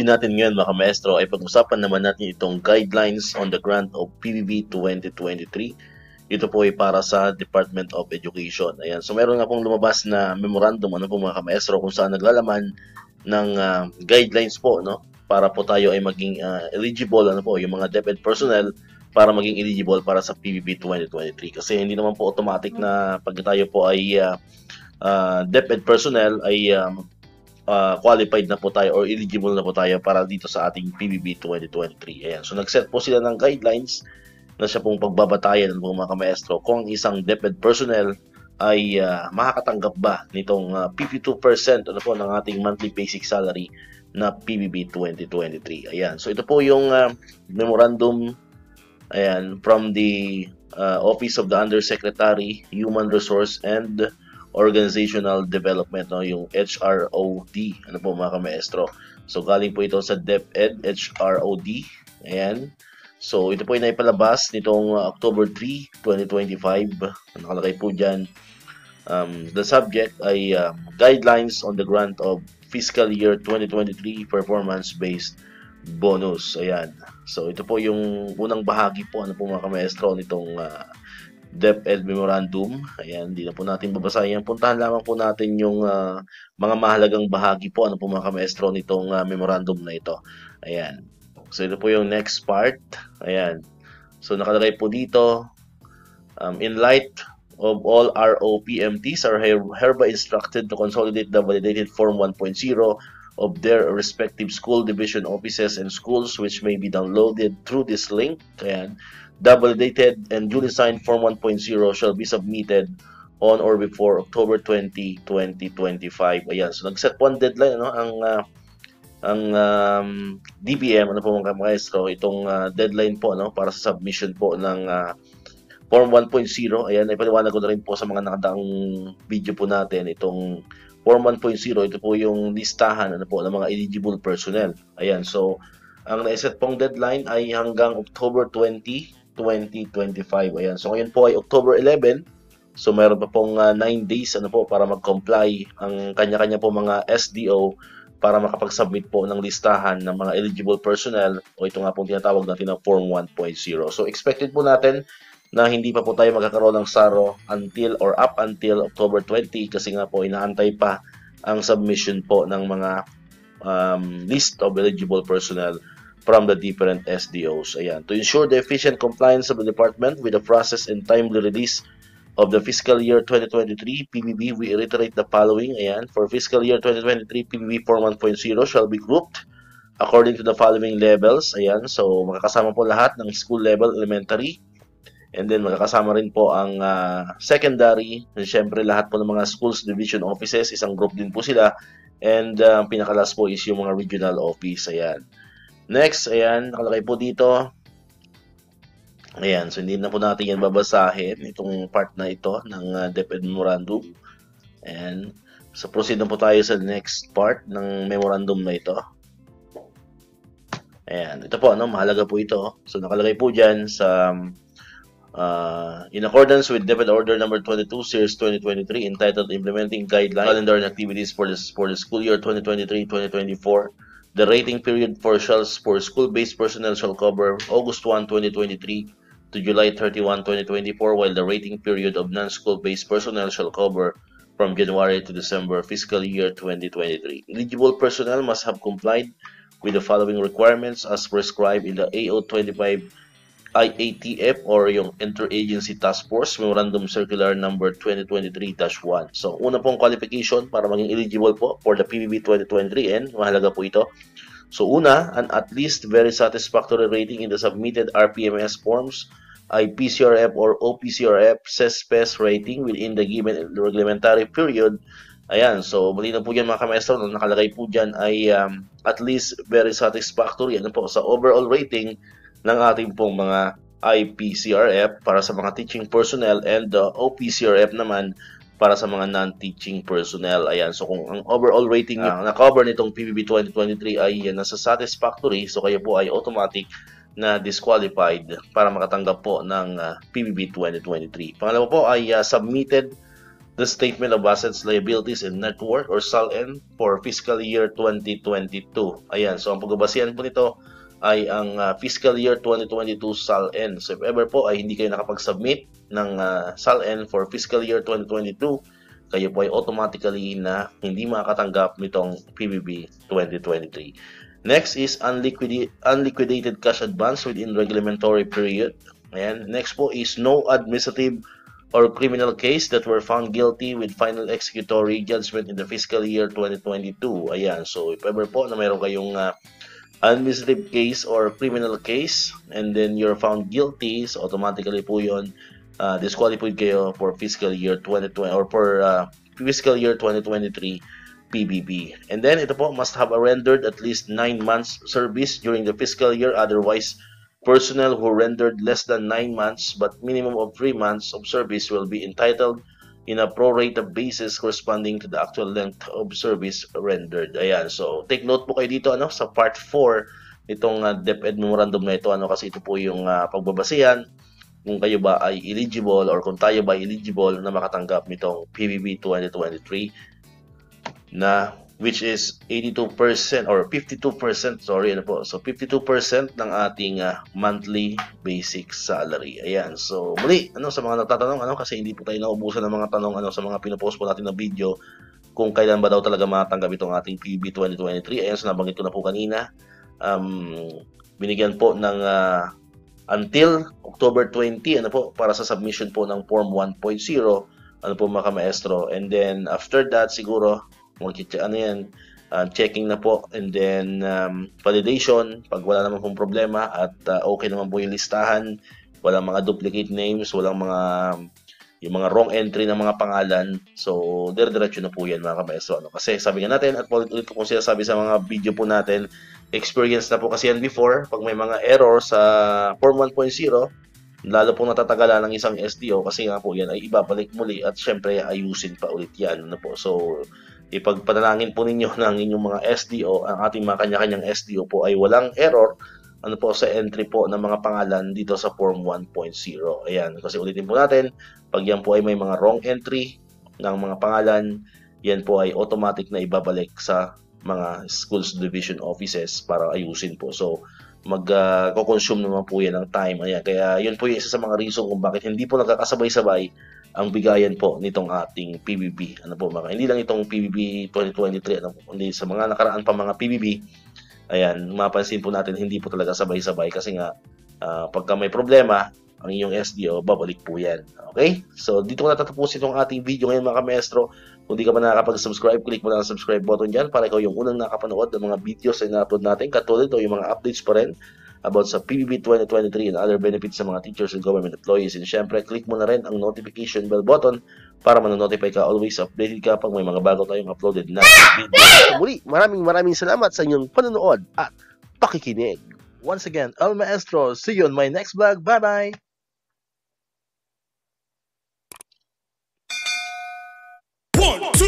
natin ngayon mga maestro ay pag-usapan naman natin itong guidelines on the grant of PBB 2023. Ito po ay para sa Department of Education. Ayan. So meron nga pong lumabas na memorandum po mga maestro kung saan naglalaman ng guidelines po, no, para po tayo ay maging eligible yung mga DepEd personnel para maging eligible para sa PBB 2023. Kasi hindi naman po automatic na pag tayo po ay DepEd personnel ay qualified na po tayo or eligible na po tayo para dito sa ating PBB 2023. Ayan. So nag-set po sila ng guidelines na siya pong pagbabatayan ng mga maestro kung isang DepEd personnel ay makakatanggap ba nitong 52% ng ating monthly basic salary na PBB 2023. Ayan. So ito po yung memorandum from the Office of the Undersecretary, Human Resource and Organizational Development, yung HROD, mga maestro. So galing po ito sa DepEd HROD. Ayan. So ito po ay naipalabas nitong October 3, 2025. Nakalagay po dyan. The subject ay guidelines on the grant of fiscal year 2023 performance-based bonus. Ayan. So ito po yung unang bahagi po mga maestro nitong DepEd Memorandum. Ayan, hindi na po natin babasahin. Puntahan lamang po natin yung mga mahalagang bahagi po mga maestro nitong memorandum na ito. Ayan. So ito po yung next part. Ayan. So nakalagay po dito, in light of all ROPMTs are hereby instructed to consolidate the validated Form 1.0 of their respective school division offices and schools, which may be downloaded through this link. Ayan. The validated and duly signed Form 1.0 shall be submitted on or before October 20, 2025. Ayan. So nag-set po ang deadline ang DBM po mga maestro, itong deadline po para sa submission po ng Form 1.0. Ayan, ipaliwanag ko na rin po sa mga nakadaang video po natin itong Form 1.0. Ito po yung listahan ng mga eligible personnel. Ayan, so ang naiset pong deadline ay hanggang October 20, 2025. Ayan, so ngayon po ay October 11. So mayroon pa pong 9 days para mag-comply ang kanya-kanya po mga SDO para makapag-submit po ng listahan ng mga eligible personnel o ito nga pong tinatawag natin na Form 1.0. So expected po natin na hindi pa po tayo magkakaroon ng SARO until or up until October 20 kasi nga po inaantay pa ang submission po ng mga list of eligible personnel from the different SDOs. Ayan. To ensure the efficient compliance of the department with the process and timely release of the fiscal year 2023 PBB, we reiterate the following. Ayan. For fiscal year 2023 PBB Form 1.0 shall be grouped according to the following levels. Ayan. So makakasama po lahat ng school level, elementary, and then makakasama rin po ang secondary. And syempre lahat po ng mga schools division offices, isang group din po sila. And pinakalas po is yung mga regional office. Ayan. Next, ayan, nakalagay po dito. Ayan, so hindi na po natin yan babasahin, itong part na ito ng DepEd Memorandum. Ayan, so proceed na po tayo sa next part ng memorandum na ito. Ayan, ito po, mahalaga po ito. So nakalagay po dyan sa in accordance with DepEd Order Number 22, Series 2023, entitled Implementing Guidelines, Calendar and Activities for the school year 2023-2024, the rating period for school-based personnel shall cover August 1, 2023 to July 31, 2024, while the rating period of non-school-based personnel shall cover from January to December fiscal year 2023. Eligible personnel must have complied with the following requirements as prescribed in the AO25 IATF or yung Interagency Task Force Memorandum Circular Number 2023-1. So, una pong qualification para maging eligible po for the PBB 2023 and mahalaga po ito. So, una, an at least very satisfactory rating in the submitted RPMS forms ay PCRF or OPCRF CESPES rating within the given reglementary period. Ayan, so malinaw po yan mga kamestro, nakalagay po dyan ay at least very satisfactory sa overall rating ng ating pong mga IPCRF para sa mga teaching personnel and the OPCRF naman para sa mga non-teaching personnel. Ayan, so kung ang overall rating na-cover nitong PBB 2023 ay nasa satisfactory, so kayo po ay automatic na disqualified para makatanggap po ng PBB 2023. Pangalawa po ay submitted the Statement of Assets, Liabilities, and Net Worth or SALN for fiscal year 2022. Ayan, so ang pagbabasihan po nito ay ang fiscal year 2022 SALN. So if ever po ay hindi kayo nakapag-submit ng SALN for fiscal year 2022, kayo po ay automatically na hindi makakatanggap nitong PBB 2023. Next is unliquidated cash advance within regulatory period. Ayan. Next po is no administrative or criminal case that were found guilty with final executory judgment in the fiscal year 2022. Ayan. So if ever po na mayroon kayong administrative case or criminal case and then you're found guilty, so automatically po yun disqualified kayo for fiscal year 2020 or for fiscal year 2023 PBB. And then ito po, must have rendered at least 9 months service during the fiscal year. Otherwise, personnel who rendered less than 9 months but minimum of 3 months of service will be entitled in a prorata basis corresponding to the actual length of service rendered. Ayan, so take note po kayo dito sa part 4 itong DepEd memorandum na ito kasi ito po yung pagbabasihan kung kayo ba ay eligible or kung tayo ba ay eligible na makatanggap nitong PBB 2023 na which is 82% or 52%, sorry po. So 52% ng ating monthly basic salary. Ayan. So muli sa mga nagtatanong kasi hindi po tayo naubusan ng mga tanong sa mga pinopost po natin na video kung kailan ba daw talaga matanggap itong ating PBB 2023. Ayan, so nabanggit ko na po kanina. Binigyan po ng until October 20 para sa submission po ng Form 1.0 mga maestro, and then after that siguro checking na po, and then validation pag wala naman pong problema at okay naman po yung listahan, walang mga duplicate names, walang yung mga wrong entry ng mga pangalan, so diretso na po yan mga maestro kasi sabi nga natin at ulit ko kung sinasabi sa mga video po natin, experience na po kasi yan before, pag may mga error sa Form 1.0, lalo pong natatagalan ng isang SDO kasi nga po yan ay ibabalik muli at syempre ayusin pa ulit yan po. So ipagpanalangin po ninyo ng inyong mga SDO, ang ating mga kanya-kanyang SDO po ay walang error po sa entry po ng mga pangalan dito sa Form 1.0. Ayan, kasi ulitin po natin, pag yan po ay may mga wrong entry ng mga pangalan, yan po ay automatic na ibabalik sa mga schools division offices para ayusin po. So mag-consume naman po yan ng time. Ayan, kaya yun po yung isa sa mga reason kung bakit hindi po nagkakasabay-sabay ang bigayan po nitong ating PBB. Hindi lang itong PBB 2023, kundi sa mga nakaraan pa mga PBB. Ayan, mapansin po natin hindi po talaga sabay-sabay kasi nga pagka may problema ang inyong SDO, babalik po yan. Okay? So dito ko natatapusin itong ating video ngayon mga maestro. Kung di ka pa nakakapag-subscribe, click mo na ang subscribe button dyan para ikaw yung unang nakapanood ng mga videos na ina-upload natin. Katulad o yung mga updates pa rin about sa PBB 2023 and other benefits sa mga teachers and government employees. And syempre, click mo na rin ang notification bell button para manonotify ka, always updated ka pag may mga bago tayong uploaded na video. Muli, maraming salamat sa inyong panonood at pakikinig. Once again, El Maestro, see you on my next vlog. Bye-bye! 1, 2